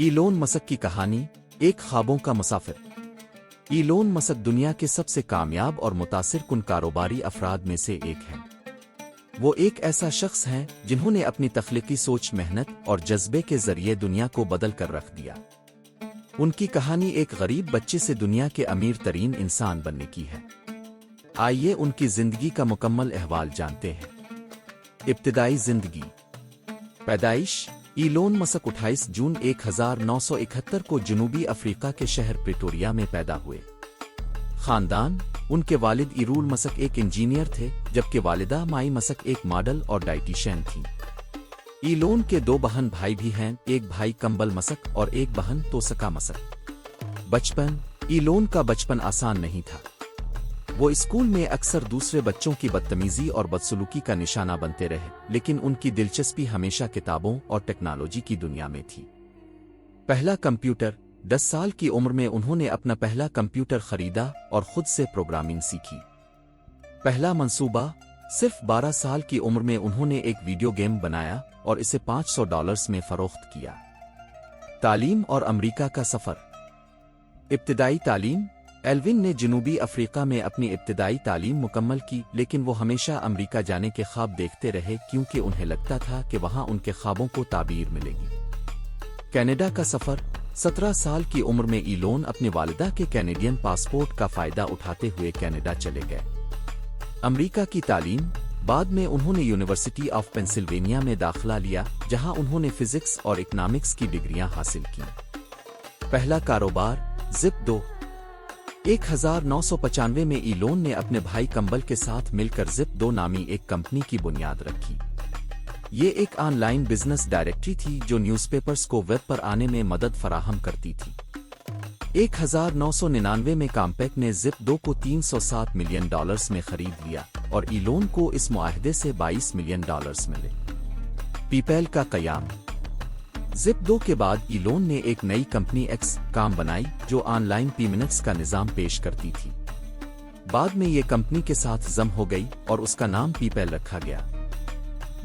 Elon Musk کی کہانی، ایک خوابوں کا مسافر۔ ایلون مسک دنیا کے سب سے کامیاب اور متاثر کن کاروباری افراد میں سے ایک ہیں۔ وہ ایک ایسا شخص ہیں جنہوں نے اپنی تخلیقی سوچ، محنت اور جذبے کے ذریعے دنیا کو بدل کر رکھ دیا۔ ان کی کہانی ایک غریب بچے سے دنیا کے امیر ترین انسان بننے کی ہے۔ آئیے ان کی زندگی کا مکمل احوال جانتے ہیں۔ ابتدائی زندگی۔ پیدائش: ایلون مسک 28 جون 1971 کو جنوبی افریقہ کے شہر پریٹوریا میں پیدا ہوئے۔ خاندان: ان کے والد ایرول مسک ایک انجینئر تھے، جبکہ والدہ مائی مسک ایک ماڈل اور ڈائٹیشین تھیں۔ ایلون کے 2 بہن بھائی بھی ہیں، ایک بھائی کمبل مسک اور ایک بہن توسکا مسک۔ بچپن: ایلون کا بچپن آسان نہیں تھا۔ وہ اسکول میں اکثر دوسرے بچوں کی بدتمیزی اور بدسلوکی کا نشانہ بنتے رہے، لیکن ان کی دلچسپی ہمیشہ کتابوں اور ٹیکنالوجی کی دنیا میں تھی۔ پہلا کمپیوٹر: 10 سال کی عمر میں انہوں نے اپنا پہلا کمپیوٹر خریدا اور خود سے پروگرامنگ سیکھی۔ پہلا منصوبہ: صرف 12 سال کی عمر میں انہوں نے ایک ویڈیو گیم بنایا اور اسے $500 میں فروخت کیا۔ تعلیم اور امریکہ کا سفر۔ ابتدائی تعلیم: ایلون نے جنوبی افریقہ میں اپنی ابتدائی تعلیم مکمل کی، لیکن وہ ہمیشہ امریکہ جانے کے خواب دیکھتے رہے کیونکہ انہیں لگتا تھا کہ وہاں ان کے خوابوں کو تعبیر ملے گی۔ کینیڈا کا سفر۔ 17 سال کی عمر میں ایلون اپنی والدہ کے کینیڈین پاسپورٹ کا فائدہ اٹھاتے ہوئے کینیڈا چلے گئے۔ امریکہ کی تعلیم۔ بعد میں انہوں نے یونیورسٹی آف پینسلوینیا میں داخلہ لیا، جہاں انہوں نے فزکس اور اکنامکس کی ڈگریاں حاصل کیں۔ پہلا کاروبار: زپ 2۔ 1995 میں ایلون نے اپنے بھائی کمبل کے ساتھ مل کر زپ 2 نامی ایک کمپنی کی بنیاد رکھی۔ یہ ایک آن لائن بزنس ڈائریکٹری تھی جو نیوز پیپرز کو ویب پر آنے میں مدد فراہم کرتی تھی۔ 1999 میں کامپیک نے زپ 2 کو $307 ملین میں خرید لیا اور ایلون کو اس معاہدے سے $22 ملین ملے۔ پیپیل کا قیام۔ زپ 2 کے بعد ایلون نے ایک نئی کمپنی ایکس کام بنائی جو آن لائن پیمنٹس کا نظام پیش کرتی تھی۔ بعد میں یہ کمپنی کے ساتھ ضم ہو گئی اور اس کا نام پیپیل رکھا گیا۔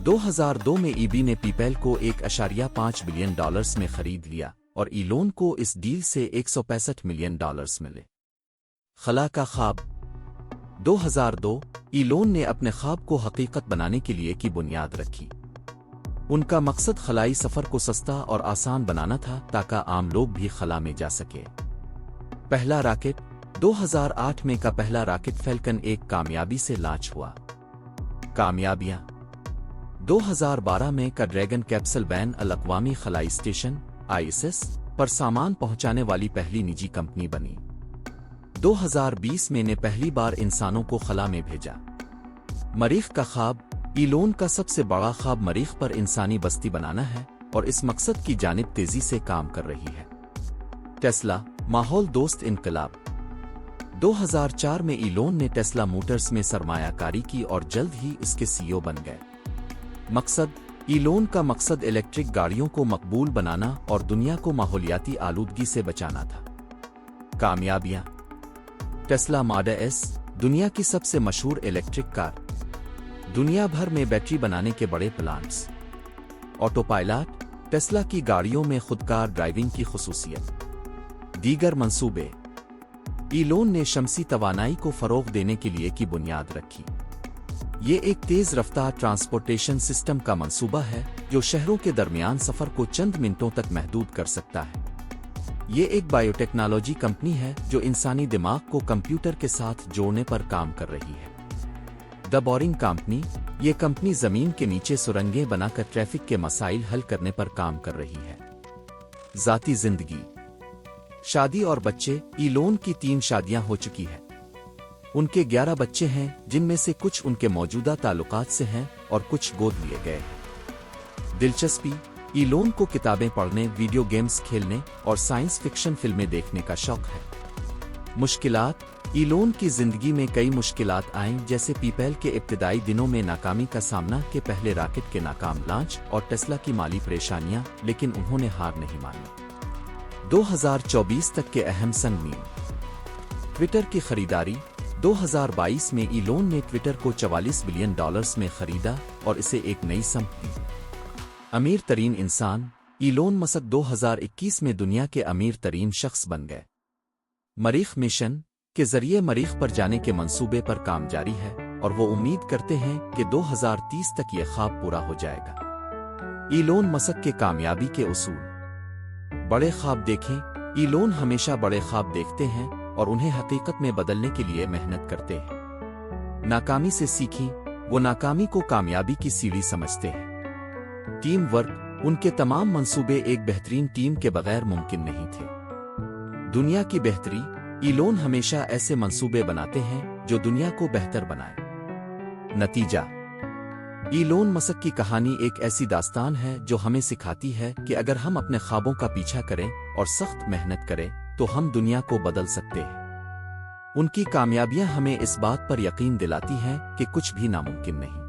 2002 میں ای بی نے پیپیل کو $1.5 بلین میں خرید لیا اور ایلون کو اس ڈیل سے $165 ملین ملے۔ خلا کا خواب۔ 2002 ایلون نے اپنے خواب کو حقیقت بنانے کے لیے کی بنیاد رکھی۔ ان کا مقصد خلائی سفر کو سستا اور آسان بنانا تھا تاکہ عام لوگ بھی خلا میں جا سکے۔ پہلا راکٹ۔ 2008 میں کا پہلا راکٹ فیلکن 1 کامیابی سے لانچ ہوا۔ کامیابیاں۔ 2012 میں کا ڈریگن کیپسول بین الاقوامی خلائی اسٹیشن ISS پر سامان پہنچانے والی پہلی نجی کمپنی بنی۔ 2020 میں نے پہلی بار انسانوں کو خلا میں بھیجا۔ مریخ کا خواب۔ ایلون کا سب سے بڑا خواب مریخ پر انسانی بستی بنانا ہے اور اس مقصد کی جانب تیزی سے کام کر رہی ہے۔ ٹیسلا، ماحول دوست انقلاب۔ 2004 میں ایلون نے ٹیسلا موٹرز میں سرمایہ کاری کی اور جلد ہی اس کے CEO بن گئے۔ مقصد: ایلون کا مقصد الیکٹرک گاڑیوں کو مقبول بنانا اور دنیا کو ماحولیاتی آلودگی سے بچانا تھا۔ کامیابیاں۔ ٹیسلا ماڈل S دنیا کی سب سے مشہور الیکٹرک کار۔ دنیا بھر میں بیٹری بنانے کے بڑے پلانٹس۔ آٹو پائلٹ، ٹیسلا کی گاڑیوں میں خودکار ڈرائیونگ کی خصوصیت۔ دیگر منصوبے۔ ایلون نے شمسی توانائی کو فروغ دینے کے لیے کی بنیاد رکھی۔ یہ ایک تیز رفتار ٹرانسپورٹیشن سسٹم کا منصوبہ ہے جو شہروں کے درمیان سفر کو چند منٹوں تک محدود کر سکتا ہے۔ یہ ایک بائیوٹیکنالوجی کمپنی ہے جو انسانی دماغ کو کمپیوٹر کے ساتھ جوڑنے پر کام کر رہی ہے۔ دی بورنگ کمپنی، یہ کمپنی زمین کے نیچے سرنگیں بنا کر ٹریفک کے مسائل حل کرنے پر کام کر رہی ہے۔ ذاتی زندگی۔ شادی اور بچے۔ ایلون کی 3 شادیاں ہو چکی ہیں۔ ان کے 11 بچے ہیں، جن میں سے کچھ ان کے موجودہ تعلقات سے ہیں اور کچھ گود لیے گئے۔ دلچسپی۔ ایلون کو کتابیں پڑھنے، ویڈیو گیمز کھیلنے اور سائنس فکشن فلمیں دیکھنے کا شوق ہے۔ مشکلات۔ ایلون کی زندگی میں کئی مشکلات آئیں، جیسے پیپیل کے ابتدائی دنوں میں ناکامی کا سامنا کے پہلے راکٹ کے ناکام لانچ اور ٹیسلا کی مالی پریشانیاں، لیکن انہوں نے ہار نہیں مانی۔ 2024 تک کے اہم سنگین۔ ٹویٹر کی خریداری۔ 2022 میں ایلون نے ٹویٹر کو $44 بلین میں خریدا اور اسے ایک نئی سمت دی۔ امیر ترین انسان۔ ایلون مسک 2021 میں دنیا کے امیر ترین شخص بن گئے۔ مریخ مشن کے ذریعے مریخ پر جانے کے منصوبے پر کام جاری ہے اور وہ امید کرتے ہیں کہ 2030 تک یہ خواب پورا ہو جائے گا۔ ایلون مسک کے کامیابی کے اصول۔ بڑے خواب دیکھیں۔ ایلون ہمیشہ بڑے خواب دیکھتے ہیں اور انہیں حقیقت میں بدلنے کے لیے محنت کرتے ہیں۔ ناکامی سے سیکھیں۔ وہ ناکامی کو کامیابی کی سیڑھی سمجھتے ہیں۔ Team work. ان کے تمام منصوبے ایک بہترین ٹیم کے بغیر ممکن نہیں تھے۔ دنیا کی بہتری۔ ایلون ہمیشہ ایسے منصوبے بناتے ہیں جو دنیا کو بہتر بنائے۔ نتیجہ۔ ایلون مسک کی کہانی ایک ایسی داستان ہے جو ہمیں سکھاتی ہے کہ اگر ہم اپنے خوابوں کا پیچھا کریں اور سخت محنت کریں تو ہم دنیا کو بدل سکتے ہیں۔ ان کی کامیابیاں ہمیں اس بات پر یقین دلاتی ہیں کہ کچھ بھی ناممکن نہیں۔